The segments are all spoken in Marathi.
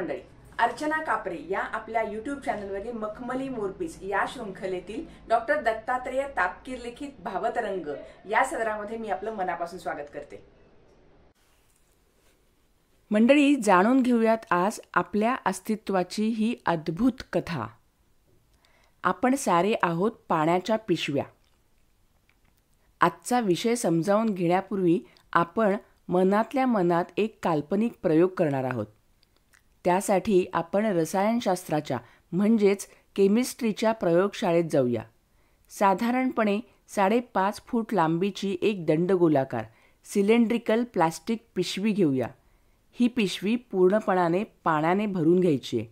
मंडळी, अर्चना कापरे या आपल्या यूट्यूब चॅनलवरील मखमली मोरपीस या शृंखलेतील डॉक्टर दत्तात्रेय तापकीर लिखित भावतरंग या सदरामध्ये मी आपलं मनापासून स्वागत करते. मंडळी, जाणून घेऊयात आज आपल्या अस्तित्वाची ही अद्भुत कथा. आपण सारे आहोत पाण्याच्या पिशव्या. आजचा विषय समजावून घेण्यापूर्वी आपण मनातल्या मनात एक काल्पनिक प्रयोग करणार आहोत. त्यासाठी आपण रसायनशास्त्राच्या म्हणजेच केमिस्ट्रीच्या प्रयोगशाळेत जाऊया. साधारणपणे 5.5 फूट लांबीची एक दंडगोलाकार सिलेंड्रिकल प्लास्टिक पिशवी घेऊया. ही पिशवी पूर्णपणाने पाण्याने भरून घ्यायची आहे.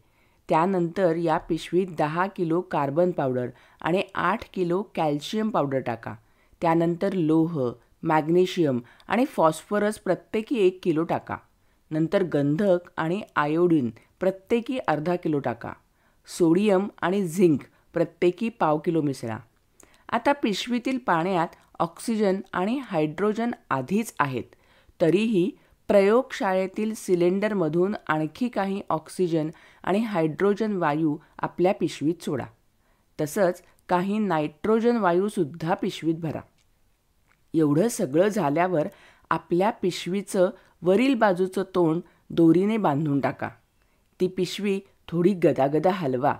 त्यानंतर या पिशवीत 10 किलो कार्बन पावडर आणि 8 किलो कॅल्शियम पावडर टाका. त्यानंतर लोह, मॅग्नेशियम आणि फॉस्फरस प्रत्येकी 1 किलो टाका. नंतर गंधक आणि आयोडीन प्रत्येकी अर्धा किलो टाका. सोडियम आणि झिंक प्रत्येकी पाव किलो मिसळा. आता पिशवीतील पाण्यात ऑक्सिजन आणि हायड्रोजन आधीच आहेत, तरीही प्रयोगशाळेतील सिलेंडरमधून आणखी काही ऑक्सिजन आणि हायड्रोजन वायू आपल्या पिशवीत सोडा. तसंच काही नायट्रोजन वायूसुद्धा पिशवीत भरा. एवढं सगळं झाल्यावर आपल्या पिशवीचं वरील बाजूचं तोंड दोरीने बांधून टाका. ती पिशवी थोडी गदागदा हलवा.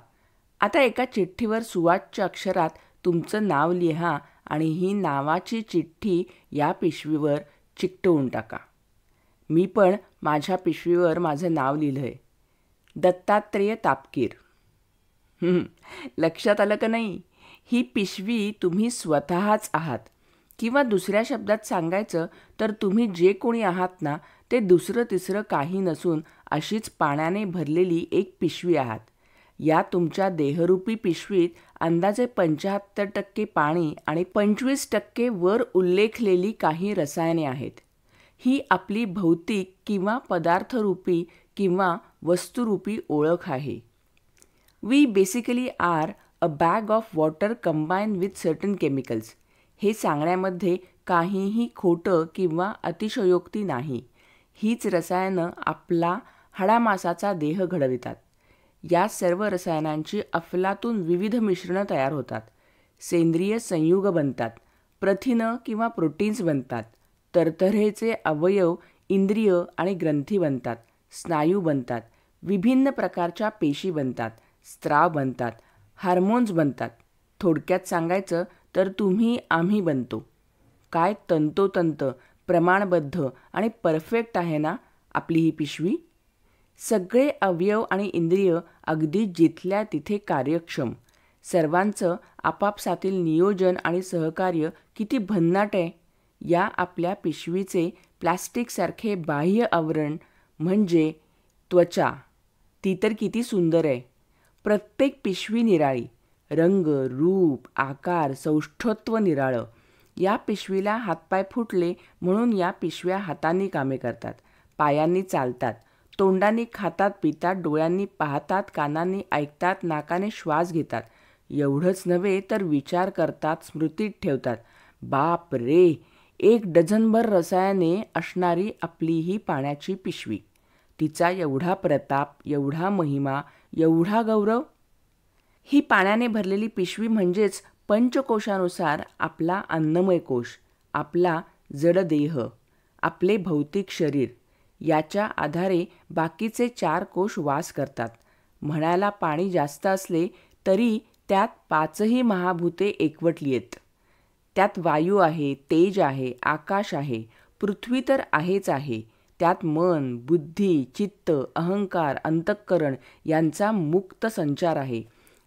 आता एका चिठ्ठीवर सुवाच्य अक्षरात तुमचं नाव लिहा आणि ही नावाची चिठ्ठी या पिशवीवर चिकटवून टाका. मी पण माझ्या पिशवीवर माझं नाव लिहिलं आहे, दत्तात्रेय तापकीर. लक्षात आलं का नाही? ही पिशवी तुम्ही स्वतःच आहात, किंवा दुसऱ्या शब्दात सांगायचं तर तुम्ही जे कोणी आहात ना, ते दुसरं तिसरं काही नसून अशीच पाण्याने भरलेली एक पिशवी आहात. या तुमच्या देहरूपी पिशवीत अंदाजे 75% पाणी आणि 25% वर उल्लेखलेली काही रसायने आहेत. ही आपली भौतिक किंवा पदार्थरूपी किंवा वस्तुरूपी ओळख आहे. We basically are a bag of water combine with certain chemicals. हे सांगण्यामध्ये काहीही खोटं किंवा अतिशयोक्ती नाही. हीच रसायनं आपला हाडामासाचा देह घडवितात. या सर्व रसायनांची अफलातून विविध मिश्रणं तयार होतात. सेंद्रिय संयुग बनतात, प्रथिनं किंवा प्रोटीन्स बनतात, तरतऱ्हेचे अवयव, इंद्रिय आणि ग्रंथी बनतात, स्नायू बनतात, विभिन्न प्रकारच्या पेशी बनतात, स्त्राव बनतात, हार्मोन्स बनतात. थोडक्यात सांगायचं तर तुम्ही आम्ही बनतो. काय तंतोतंत प्रमाणबद्ध आणि परफेक्ट आहे ना आपली ही पिशवी? सगळे अवयव आणि इंद्रिय अगदी जिथल्या तिथे कार्यक्षम. सर्वांचं आपापसातील नियोजन आणि सहकार्य किती भन्नाट आहे. या आपल्या पिशवीचे प्लास्टिकसारखे बाह्य आवरण म्हणजे त्वचा, ती तर किती सुंदर आहे. प्रत्येक पिशवी निराळी, रंग, रूप, आकार, सौष्ठत्व निराळं. या पिशवीला हातपाय फुटले म्हणून या पिशव्या हातांनी कामे करतात, पायांनी चालतात, तोंडांनी खातात पितात, डोळ्यांनी पाहतात, कानांनी ऐकतात, नाकाने श्वास घेतात. एवढंच नव्हे तर विचार करतात, स्मृतीत ठेवतात. बाप रे, 1 डझनभर रसायने असणारी आपली ही पाण्याची पिशवी. तिचा एवढा प्रताप, एवढा महिमा, एवढा गौरव. ही पाण्याने भरलेली पिशवी म्हणजेच पंचकोशानुसार आपला अन्नमय कोश, आपला जडदेह, आपले भौतिक शरीर. याच्या आधारे बाकीचे 4 कोश वास करतात. म्हणायला पाणी जास्त असले तरी त्यात 5ही महाभूते एकवटली आहेत. त्यात वायू आहे, तेज आहे, आकाश आहे, पृथ्वी तर आहेच आहे. त्यात मन, बुद्धी, चित्त, अहंकार, अंतःकरण यांचा मुक्त संचार आहे.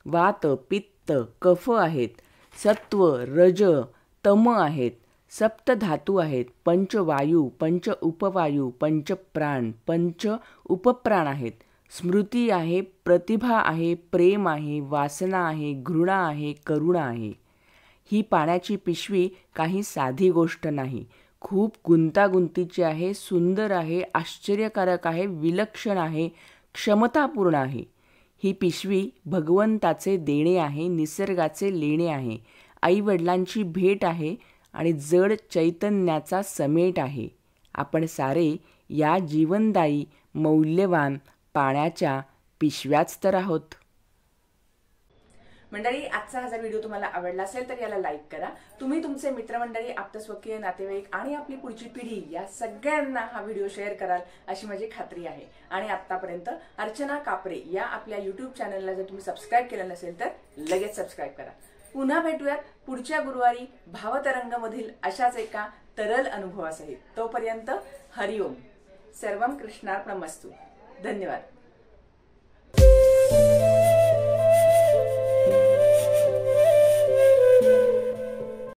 वात, पित्त, कफ आहेत, सत्व, रज, तम आहेत, सप्तधातू आहेत, पंचवायू, पंच उपवायू, पंचप्राण, पंच उपप्राण आहेत, स्मृती आहे, प्रतिभा आहे, प्रेम आहे, वासना आहे, घृणा आहे, करुणा आहे. ही पाण्याची पिशवी काही साधी गोष्ट नाही. खूप गुंतागुंतीची आहे, सुंदर आहे, आश्चर्यकारक आहे, विलक्षण आहे, क्षमतापूर्ण आहे. ही पिशवी भगवंताचे देणे आहे, निसर्गाचे लेणे आहे, आईवडिलांची भेट आहे आणि जड चैतन्याचा समेट आहे. आपण सारे या जीवनदायी, मौल्यवान, पाण्याच्या पिशव्याच तर आहोत. मंडळी, आजचा हा जर व्हिडिओ तुम्हाला आवडला असेल तर याला लाईक करा. तुम्ही तुमचे मित्रमंडळी, आप्तस्वकीय, नातेवाईक आणि आपली पुढची पिढी या सगळ्यांना हा व्हिडिओ शेअर कराल अशी माझी खात्री आहे. आणि आतापर्यंत अर्चना कापरे या आपल्या YouTube चॅनलला जर तुम्ही सबस्क्राईब केलं नसेल तर लगेच सबस्क्राईब करा. पुन्हा भेटूयात पुढच्या गुरुवारी भावतरंगमधील अशाच एका तरल अनुभवासहित. तोपर्यंत हरिओम. सर्वम कृष्णार्पणमस्तु. धन्यवाद.